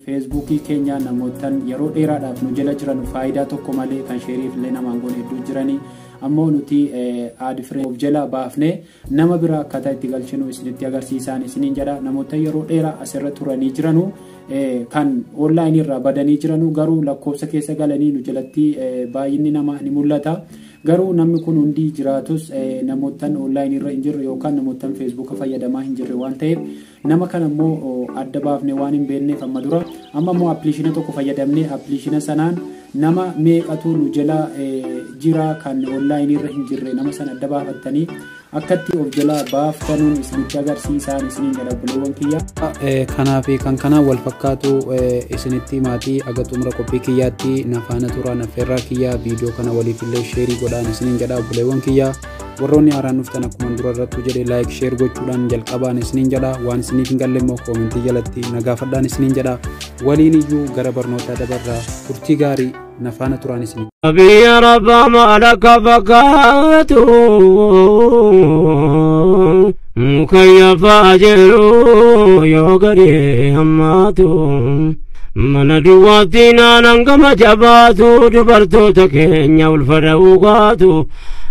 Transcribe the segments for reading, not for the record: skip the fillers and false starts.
Feesbuukii keenya namootaan yeroo dheeraadhaaf nu jala jiran faayidaa tokko malee kan sheeriif illee namaan goone hedduu jiranii ammoo nuti aad fireen of jala baafnee nama biraa akkaataa itti galchinu isinitti agarsiisaan isiniin jedha. Namoota yeroo dheeraa asirra turanii jiranu kan online irraa badanii jiranu garuu lakkoofsa keessa galanii nu jalatti baay'inni namaa ni mul'ata. Garuu namni kun hundi jiraatus namootaan online irra hin jirre yookaan namootaan Facebook fayyadamaa hin jirre waan ta'eef nama kana immoo adda baafne waan hin beekneef amma dura amma immoo appilikeeshina tokko fayyadamnee appilikeeshina sanaan nama meeqatu nu jala jira kan online irra hin jirre nama sana adda baafattanii akkatti of jala baaftanuun isinitti agarsiisaan isiniin jedha buleewwan kiyya. Kanaaf kan kana wal fakkaatu isinitti maatii aga xumura qophii kiyyaatti nafaana turaan affeerraa kiyyaa viidiyoo kana waliif illee sheerii godhaan isiniin jedha buleewwan kiyyaa. Warroonni haaraan dhuftan akkuma dura irratti jedhe laayik sheer gochuudhaan jalqabaan isiniin jedha waan isiniif hin galle immoo koomentii jalatti nagaafadhaan isiniin jedha waliin iyyuu gara barnootaa dabarraa turtii gaarii nafaana turaan isiniin. Abiyya rabbaa maalaka fakkaatu mukayyafaa jiru yoo gadee hammaatu mana duwwaatti naanan gama jabaatu dubartoota keenya ulfata ugaatu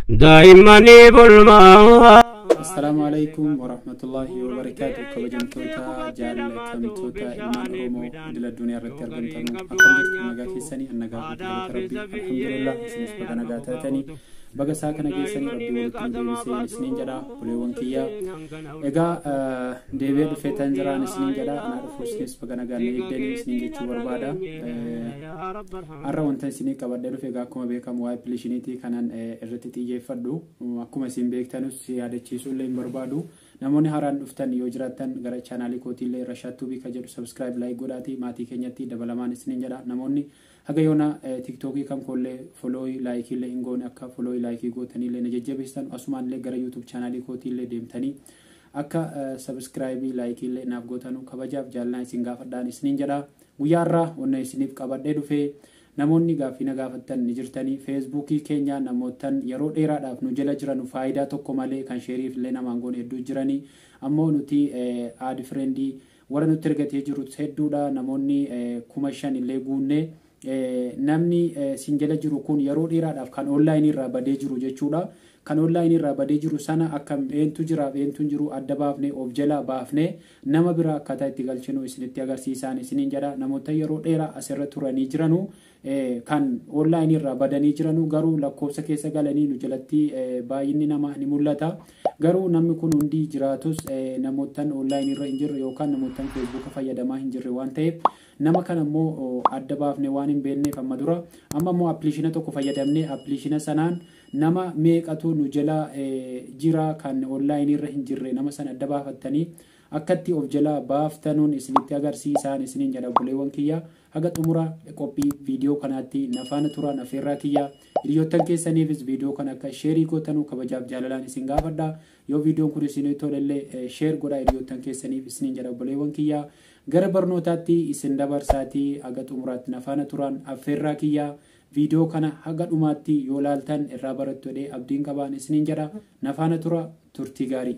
daa'imanii bulmaa. Assalamu alaikum warahmatullahi wabarakatuh. Kabajamtoota jaallatamtoota ilmaan Oromoo idil addunyaa irratti argamtan akkam jirtu nagaa keessanii nagaa rabbi alhamdulillah isinis baga nagaa taatanii baga saa kana keessanii rabbi walitti deebisee isiniin jedha buleewwan kiyyaa. Egaa deebi'ee dhufeetan jiraan isiniin jedha anaa dhufu isinis baga nagaa eegdanii isiniin jechuu barbaada. Har'a wanta isinii qabadhee dhufe egaa akkuma beekamu waa'ee appilikeeshiniitii kanaan irratti xiyyeeffadhu akkuma isin beektanus yaadachiisu illee hin barbaadu. Namoonni haaraan dhuftan yoo jiraattan gara chaanaalii kootii illee Rashaad Bika jedhu subscribe like godhaati maatii keenyatti dabalamaan isiniin jedha. Namoonni haga yoona TikTokii kan kollee follow like illee hin goone akka follow like gootanii illee na jajjabeessan asumaan illee gara YouTube chaanaalii kootii illee deemtanii akka subscribe like illee naaf gootanu kabajaaf jaalala isin gaafadhaan isiniin jedha. Guyyaarraa wanna isiniif qabadhee dhufee namoonni gaaffii na gaafattan ni jirtanii Feesbuukii keenya namootaan yeroo dheeraadhaaf nu jala jiran faayidaa tokko malee kan sheeriif illee namaan goone hedduu jiranii ammoo nuti aad friendii warra nutti ergatee jiru hedduudha. Namoonni 5,000 illee guunne namni sin jala jiru kun yeroo dheeraadhaaf kan online irraa badee jiru jechuudha. Kan online irraa badee jiru sana akka eentu jira eentu jiru adda baafne of jala baafne nama biraa akkaataa itti galchinu isinitti agarsiisaan isiniin jedha. Namoota yeroo dheeraa asirra turanii jiranu kan online irraa badanii jiranu garuu lakkoofsa keessa galanii nu jalatti baay'inni namaa ni mul'ata. Garuu namni kun hundi jiraatus namootaan online irra hin jirre yookaan namootaan Facebook fayyadamaa hin jirre waan ta'eef nama kana immoo adda baafne waan hin beekneef amma dura amma immoo appilikeeshina tokko fayyadamnee appilikeeshina sanaan nama meeqatu nu jala jira kan online irra hin jirre nama sana adda baafattanii akkatti of jala baaftanuun isinitti agarsiisaan isiniin jedha buleewwan kiyya. Haga xumura qophii viidiyoo kanaatti nafaana turaan affeerraa kiyya. Hiriyoottan keessaniifis viidiyoo kana akka sheerii gootanuu kabajaaf jaalalaan isin gaafadha. Yoo viidiyoon kun isinii tolellee sheer godhaa hiriyoottan keessaniif isiniin jedha buleewwan kiyya. Gara barnootaatti isin dabarsaatii haga xumuraatti nafaana turaan affeerraa kiyya. Viidiyoo kana haga dhumaatti yoo laaltan irraa barattu jedhee abdiin qabaan isiniin jedha nafaana tura turtii gaarii.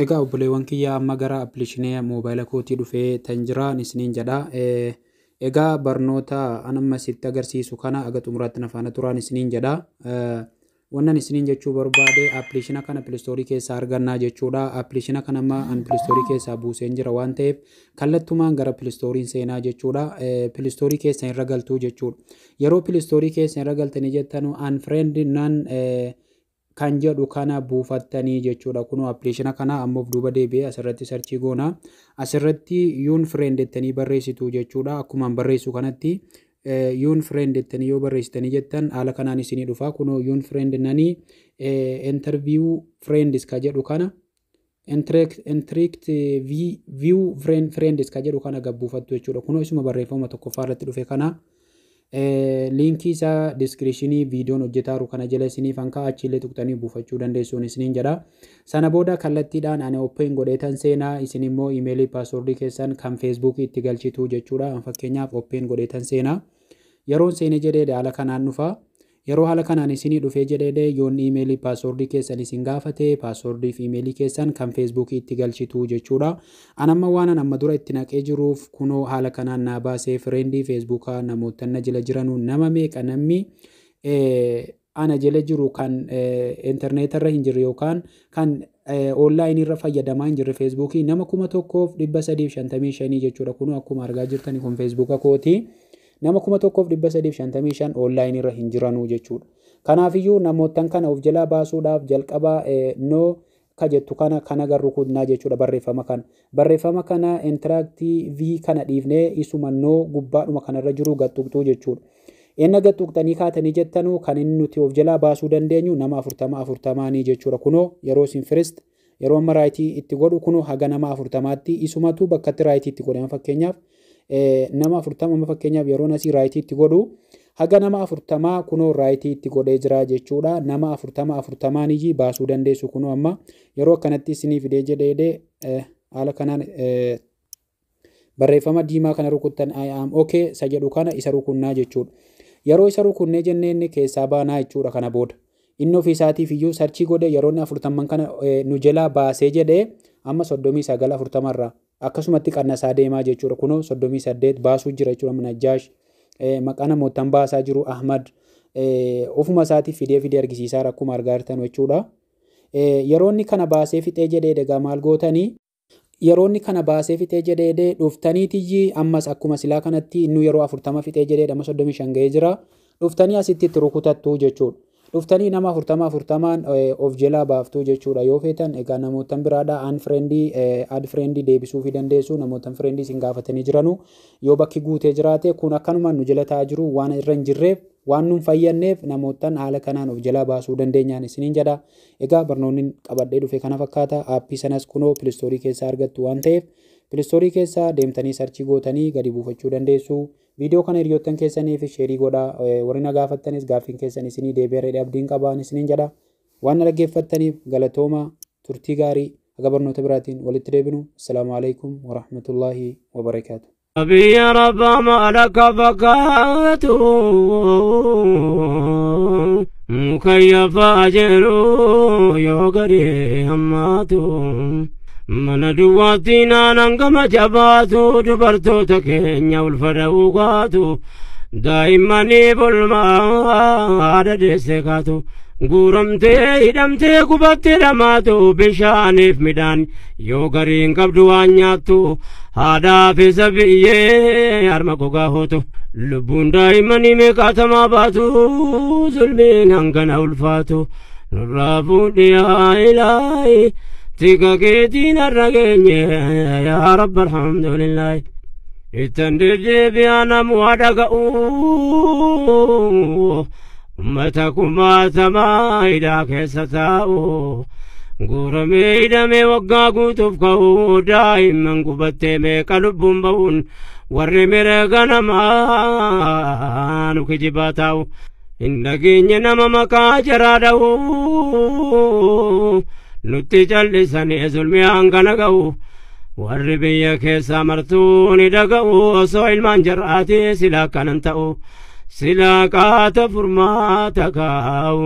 Egaa obboleewwan kiyyaa amma gara appilikeeshinii moobaayila kootii dhufee tan jiraan isiniin jedha. Egaa barnoota anamma sitti agarsiisu kana aga xumuraatti nafaana turaan isiniin jedha. Wannan isiniin jechuu barbaade appilikeeshina kana pilistoorii keessaa argannaa jechuudha. Appilikeeshina kana amma an pilistoorii keessaa buuseen jira waan ta'eef kallattumaan gara pilistooriin seenaa jechuudha. Pilistoorii keessa irra galtuu jechuudha. Yeroo pilistoorii keessa irra galtanii jettanu unfriend nan kan jedhu kana buufattanii jechuudha. Kunoo appilikeeshina kana ammoo duuba deebi'ee asirratti sarchii goona. Asirratti yuun friend jettanii barreessitu jechuudha. Akkuma barreessu kanatti yuun friend jettanii yoo barreessitanii jettan haala kanaan isinii dhufa. Kunoo yuun friend nanii interview friends ka jedhu kana interact view friends ka jedhu kana gabbuufattu jechuudha. Kunoo isuma barreeffama tokkoffaa irratti dhufe kana linkii isaa descriptionii viidiyoon hojjetaaru kana jala isiniif hankaa achiillee tuqxanii buufachuu dandeessuun isiniin jedha. Sana booda kallattiidhaan ani open godheetan seenaa isin immoo imeelii paaswordii keessan kan feesbuukii itti galchitu jechuudha. Fakkeenyaaf open godheetan seenaa yeroon seenee jedhee haala kanaan dhufa. yeroo haala kanaan isinii dhufee jedhee yoon iimeelii paaswordii keessan isin gaafate paaswordii fi iimeelii keessan kan feesbuukii itti galchitu jechuudha. Anamma waan amma dura itti naqee jiruuf kunoo haala kanaan naa baasee fireendii feesbuukaa namoota na jala jiranuu nama meeqa namni ana jala jiru kan interneetarra hin jirre yookaan kan online irra fayyadamaa hin jirre feesbuukii nama 1355 jechuudha. Kunoo akkuma argaa jirtani kun feesbuuka kooti. Nama 1355 online irra hin jiranuu jechuudha. Kanaafiyyuu namootan kana of jalaa baasuudhaaf jalqaba no kajettu kana garuu kudnaa jechuudha barreeffama kana interactive kana dhiifnee isuma no gubbaadhuma kanarra jiru gattuqtuu jechuudha. Enna gattuqtanii kaatanii jettanu kan inni nuti of jalaa baasuu dandeenyu nama 40 jechuudha. Kunoo yeroo isin first yeroo amma raayitii itti godhu kunoo haga nama 40tti isumatu bakkatti raayitii itti godhama fakkeenyaaf nama 40 fakkeenyaaf yeroo nasi raayitii itti godhu haga nama 40 kunoo raayitii itti godhee jira jechuudha. Nama 40 baasuu dandeessu kunoo amma yeroo kanatti isinii fidee jedhee haala kanaan barreeffama diimaa kana rukuttan I am okay sa jedhu kana isa rukunnaa jechuudha. Yeroo isa rukunnee jenneen keessaa baanaa jechuudha. Kana booda inni ofiisaatiif iyyuu sarchii godhe yeroo 40 kana nu jalaa baasee jedhee amma 39 40 irraa akkasumatti qannasaa deemaa jechuudha. Kunoo 38 baasuu jira jechuudha. Najjaash maqaa namootaan baasaa jiru Ahmad ofuma isaatiif fidee argisiisaa akkuma argaa jirtan jechuudha. Yeroonni kana baasee fixee jedhee dagaa maal gootanii yeroonni kana baasee fixee jedhee dhuftaniitiyyi ammas akkuma silaa kanatti inni yeroo 40 fixee jedhee amma 35 ga'ee jira. Dhuftanii asitti itti rukutattuu jechuudha. Dhuftanii nama 40 of jalaa baaftuu jechuudha. Yoo feetan egaa namootan biraadhaa ad friendii deebisuu fi dandeessu namootan friendii isin gaafatanii jiranu yoo bakki guutee jiraate kun akkanuma nu jala taa'aa jiru waan irra hin jirreef waan nun fayyanneef namootan haala kanaan of jalaa baasuu dandeenyaan isiniin jedha. Egaa barnoonni qabadhee dhufe kana fakkaata. Aappii sanas kunoo pilistoorii keessaa argattu waan ta'eef pilistoorii keessaa deemtanii sarchii gootanii gadi buufachuu dandeessu. Video kana hiriyoottan keessaniif sheerii godhaa. Warri na gaafattanis gaaffiin keessan isinii deebi'ee abdiin qabaan isiniin jedha. Waan na dhaggeeffattaniif galatooma turtii gaarii haga barnoota biraatiin walitti deebinu. Assalaamu alaikum warahmatullaahi wabarakaatu. أبي ربا ما لك فكاتو مكيف أجرو يوغري هماتو من دواتينا ننقم جباتو دبرتو تكينيا والفروقاتو دائما نيبول ما عدد سكاتو guuramtee hidhamtee gubattee dhamaatu bishaaniif midhaan yoo gariin qabdu waan nyaattu haadhaa fi sabiyyee harma gogaa hootu lubbuun daa'immanii meeqaatamaa baatu zulmiin hangana ulfaatu nurraa fuudhi yaa ilaahi tika keetiin har'a geenye yaa rabbi alhamdulillaahi ittan deddeebi'aa namuu dhaga'u ummatakum maatamaa hidhaa keessa taa'u guuramee hidhamee waggaa guutuuf ka'u daa'imman gubattee meeqa lubbuun ba'uun warri mirga namaa nu kijibaa taa'u hin dhageenye nama maqaa jaraa dha'u nutti callisanii zulmii hangana ga'u warri biyya keessaa martuu ni dhaga'u osoo ilmaan jar'aatii silaa akkanan ta'u silaa qaata furmaata kaa'u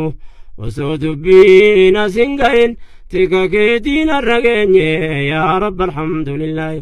osoo dubbiin asin ga'in tika keetiin har'a geenye yaa rabbi alhamdulillaahi